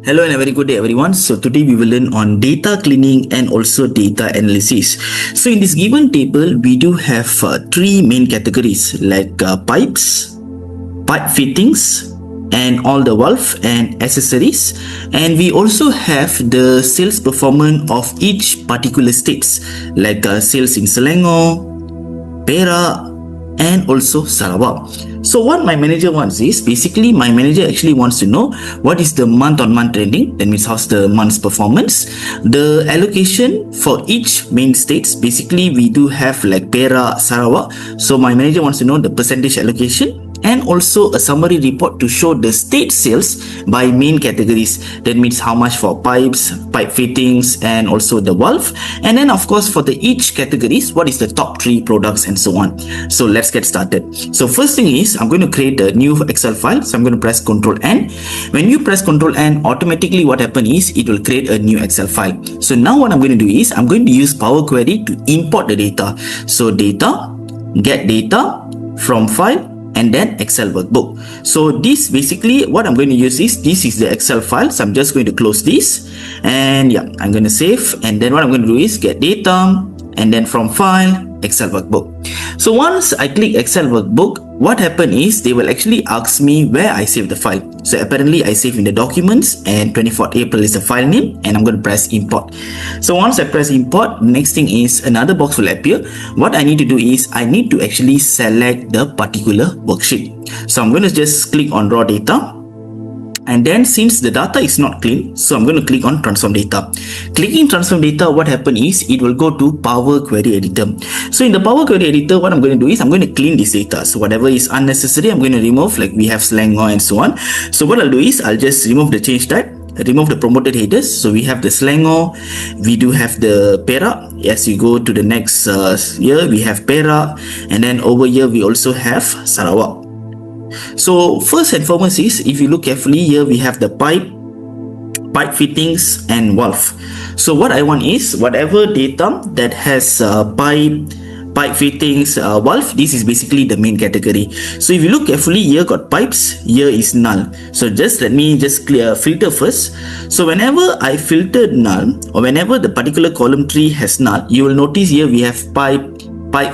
Hello and a very good day everyone. So today we will learn on data cleaning and also data analysis. So in this given table we do have three main categories like pipes, pipe fittings and all the valve and accessories, and we also have the sales performance of each particular states like sales in Selangor, Perak and also Sarawak. So what my manager wants is, basically my manager actually wants to know what is the month-on-month trending, that means how's the month's performance, the allocation for each main states. Basically we do have like Perak, Sarawak, so my manager wants to know the percentage allocation and also a summary report to show the state sales by main categories. That means how much for pipes, pipe fittings and also the valve, and then of course for the each categories what is the top 3 products and so on. So let's get started. So first thing is, I'm going to create a new Excel file. So I'm going to press Ctrl N. When you press Ctrl N, automatically what happens is it will create a new Excel file. So now what I'm going to do is I'm going to use Power Query to import the data. So data, get data from file, and then Excel workbook. So this basically what I'm going to use is, this is the Excel file. So I'm just going to close this and yeah, I'm going to save, and then what I'm going to do is get data and then from file, Excel workbook. So once I click Excel workbook, what happened is they will actually ask me where I save the file. So apparently I save in the documents and 24th April is the file name, and I'm going to press import. So once I press import, next thing is another box will appear. What I need to do is I need to actually select the particular worksheet. So I'm going to just click on raw data. And then since the data is not clean, so I'm going to click on transform data. Clicking transform data, what happens is it will go to Power Query Editor. So in the Power Query Editor, what I'm going to do is I'm going to clean this data. So whatever is unnecessary, I'm going to remove, like we have Selangor and so on. So what I'll do is I'll just remove the change type, remove the promoted headers. So we have the Selangor, we do have the Perak. As you go to the next year, we have Perak, and then over here we also have Sarawak. So first and foremost is, if you look carefully here, we have the pipe fittings and valve. So what I want is whatever data that has pipe fittings, valve, this is basically the main category. So if you look carefully, here got pipes, here is null. So let me clear filter first. So whenever I filtered null, or whenever the particular column tree has null, you will notice here we have pipe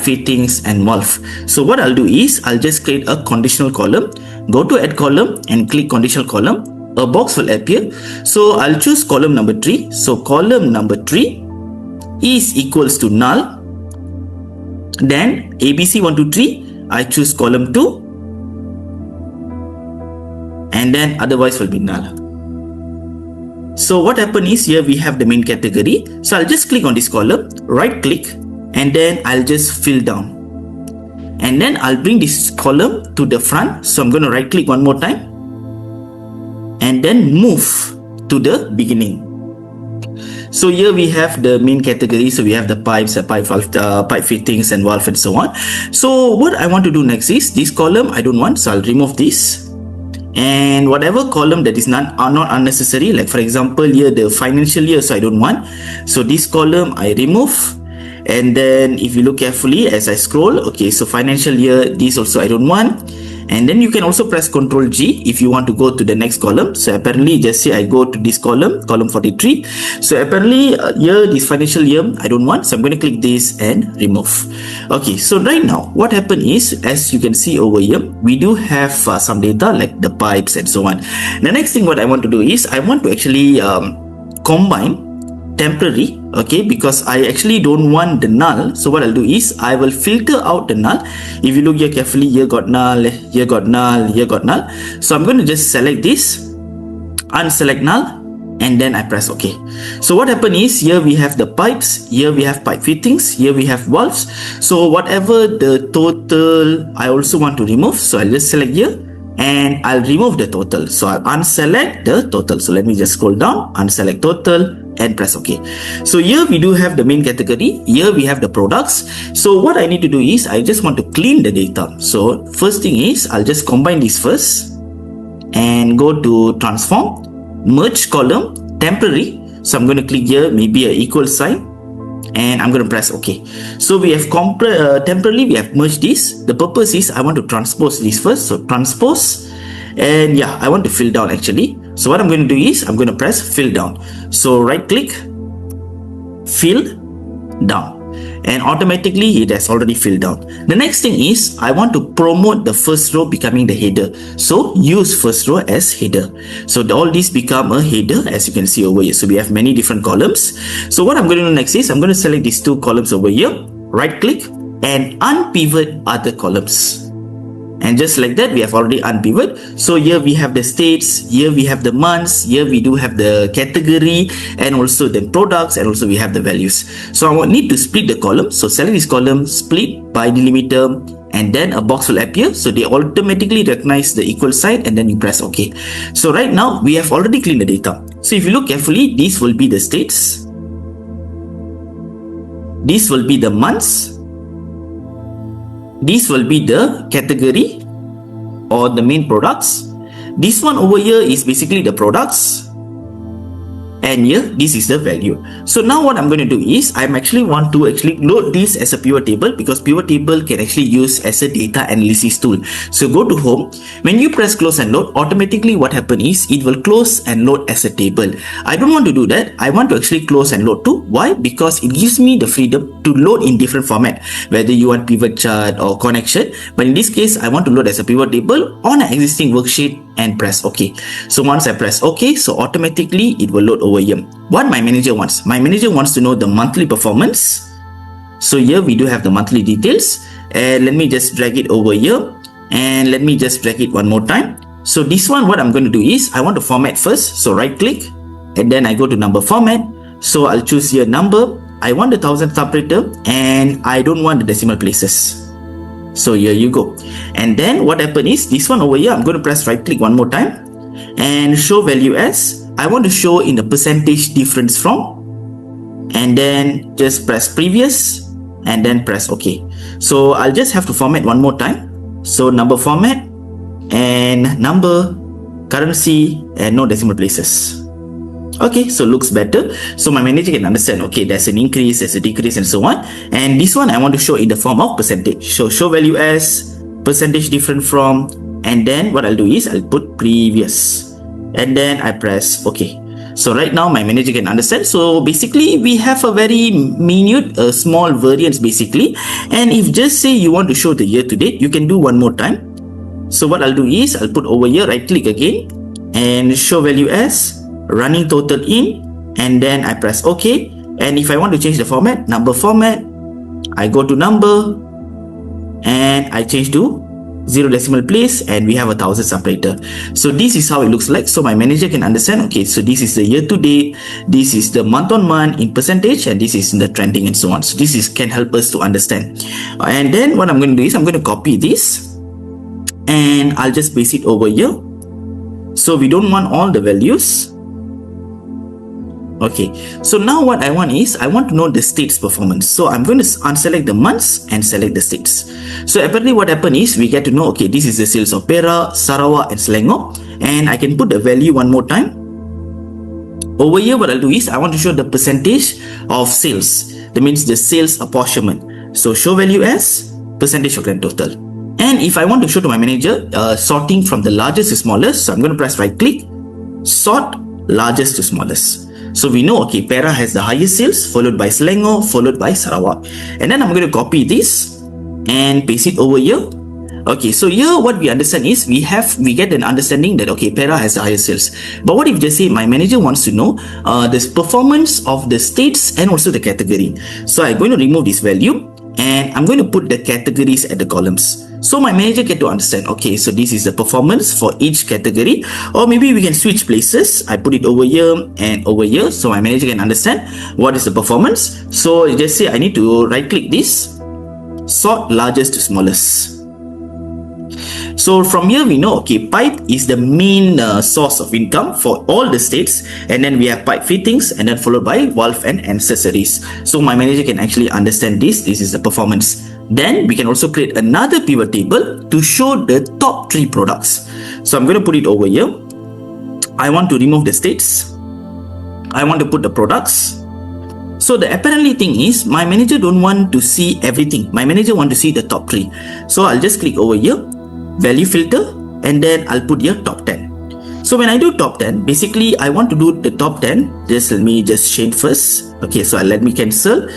fittings and valve. So what I'll do is I'll just create a conditional column, go to add column and click conditional column. A box will appear. So I'll choose column number 3. So column number 3 is equals to null. Then ABC 1 2 3, I choose column 2, and then otherwise will be null. So what happened is, here we have the main category. So I'll just click on this column, right click, and then I'll just fill down, and then I'll bring this column to the front. So I'm going to right click one more time and then move to the beginning. So here we have the main category. So we have the pipes, pipe fittings and valve and so on. So what I want to do next is, this column I don't want, so I'll remove this, and whatever column that is not unnecessary, like for example here the financial year, so I don't want, so this column I remove. And then if you look carefully as I scroll, okay, so financial year, this also I don't want. And then you can also press Ctrl G if you want to go to the next column. So apparently just say I go to this column 43. So apparently here this financial year I don't want, so I'm going to click this and remove. Okay, so right now what happened is, as you can see over here, we do have some data like the pipes and so on. The next thing what I want to do is I want to actually combine temporary, okay, because I actually don't want the null. So what I'll do is I will filter out the null. If you look here carefully, here got null, here got null, here got null. So I'm going to just select this, unselect null, and then I press OK. So what happened is, here we have the pipes, here we have pipe fittings, here we have valves. So whatever the total I also want to remove, so I'll just select here and I'll remove the total. So I'll unselect the total. So let me just scroll down, unselect total and press OK. So here we do have the main category, here we have the products. So what I need to do is I just want to clean the data. So first thing is I'll just combine this first and go to transform, merge column, temporary. So I'm going to click here, maybe a equal sign, and I'm going to press OK. So we have temporarily we have merged this. The purpose is I want to transpose this first. So transpose, And yeah, I want to fill down actually. So what I'm going to do is I'm going to press fill down. So right click, fill down, and automatically it has already filled down. The next thing is I want to promote the first row becoming the header. So use first row as header. So all these become a header, as you can see over here. So we have many different columns. So what I'm going to do next is I'm going to select these two columns over here, right click and unpivot other columns. And just like that, we have already unpivot. So here we have the states, here we have the months, here we do have the category, and also the products, and also we have the values. So I will need to split the column. So select this column, split by delimiter, and then a box will appear. So they automatically recognize the equal sign, and then you press OK. So right now we have already cleaned the data. So if you look carefully, these will be the states, these will be the months, this will be the category or the main products. This one over here is basically the products, and here this is the value. So now what I'm going to do is I'm actually want to load this as a pivot table, because pivot table can actually use as a data analysis tool. So go to home. When you press close and load, automatically what happens is it will close and load as a table. I don't want to do that. I want to actually close and load too. Why? Because it gives me the freedom to load in different format, whether you want pivot chart or connection. But in this case, I want to load as a pivot table on an existing worksheet and press OK. So once I press OK, so automatically it will load over here. What my manager wants? My manager wants to know the monthly performance. So here we do have the monthly details, and let me just drag it over here, and let me just drag it one more time. So this one, what I'm going to do is I want to format first. So right click, and then I go to number format. So I'll choose here number. I want the 1000 separator, and I don't want the decimal places. So here you go. And then what happened is this one over here, I'm going to press right click one more time and show value as. I want to show in the percentage difference from, and then just press previous and then press OK. So I'll just have to format one more time. So number format and number, currency, and no decimal places. Okay, so looks better. So my manager can understand, okay, there's an increase, there's a decrease, and so on. And this one I want to show in the form of percentage. So show value as, percentage different from, and then what I'll do is I'll put previous, and then I press OK. So right now my manager can understand. So basically we have a very minute, small variance basically. And if just say you want to show the year to date, you can do one more time. So what I'll do is I'll put over here, right click again, and show value as, running total in, and then I press OK. And if I want to change the format, number format, I go to number, and I change to 0 decimal place, and we have 1000 separator. So this is how it looks like. So my manager can understand, okay, so this is the year to date, this is the month on month in percentage, and this is in the trending and so on. So this is can help us to understand. And then what I'm going to do is I'm going to copy this, and I'll just paste it over here. So we don't want all the values. Okay, so now what I want is I want to know the states performance. So I'm going to unselect the months and select the states. So apparently what happened is we get to know, okay, this is the sales of Perak, Sarawak, and Selangor, and I can put the value one more time. Over here what I'll do is I want to show the percentage of sales. That means the sales apportionment. So show value as percentage of grand total. And if I want to show to my manager sorting from the largest to smallest, so I'm going to press right click, sort largest to smallest. So we know, okay, Perak has the highest sales, followed by Selangor, followed by Sarawak. And then I'm going to copy this and paste it over here. Okay, so here what we understand is we get an understanding that, okay, Perak has the highest sales. But what if just say my manager wants to know the performance of the states and also the category. So I'm going to remove this value, and I'm going to put the categories at the columns. So my manager get to understand, okay, so this is the performance for each category, or maybe we can switch places. I put it over here and over here, so my manager can understand what is the performance. So just say I need to right click this, sort largest to smallest. So from here we know, okay, pipe is the main source of income for all the states, and then we have pipe fittings, and then followed by valve and accessories. So my manager can actually understand this is the performance. Then we can also create another pivot table to show the top 3 products. So I'm going to put it over here. I want to remove the states. I want to put the products. So the apparently thing is my manager don't want to see everything. My manager want to see the top 3. So I'll just click over here, value filter, and then I'll put here top 10. So when I do top 10, basically I want to do the top 10. Just let me just change first. Okay, so let me cancel.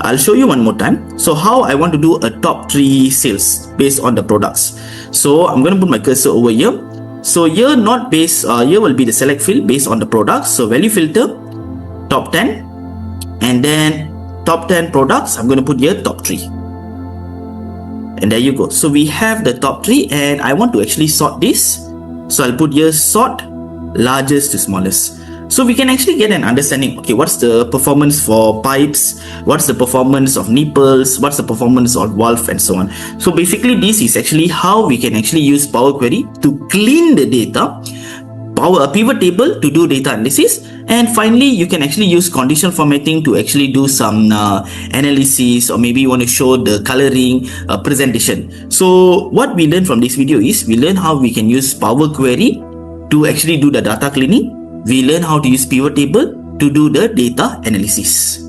I'll show you one more time. So how I want to do a top 3 sales based on the products. So I'm going to put my cursor over here. So here not based, here will be the select field based on the products. So value filter, top 10, and then top 10 products, I'm going to put here top 3. And there you go. So we have the top 3, and I want to actually sort this. So I'll put here sort largest to smallest. So we can actually get an understanding, okay, what's the performance for pipes, what's the performance of nipples, what's the performance of valve, and so on. So basically this is actually how we can actually use Power Query to clean the data, a pivot table to do data analysis, and finally you can actually use conditional formatting to actually do some analysis, or maybe you want to show the coloring presentation. So what we learned from this video is we learn how we can use Power Query to actually do the data cleaning. We learn how to use pivot table to do the data analysis.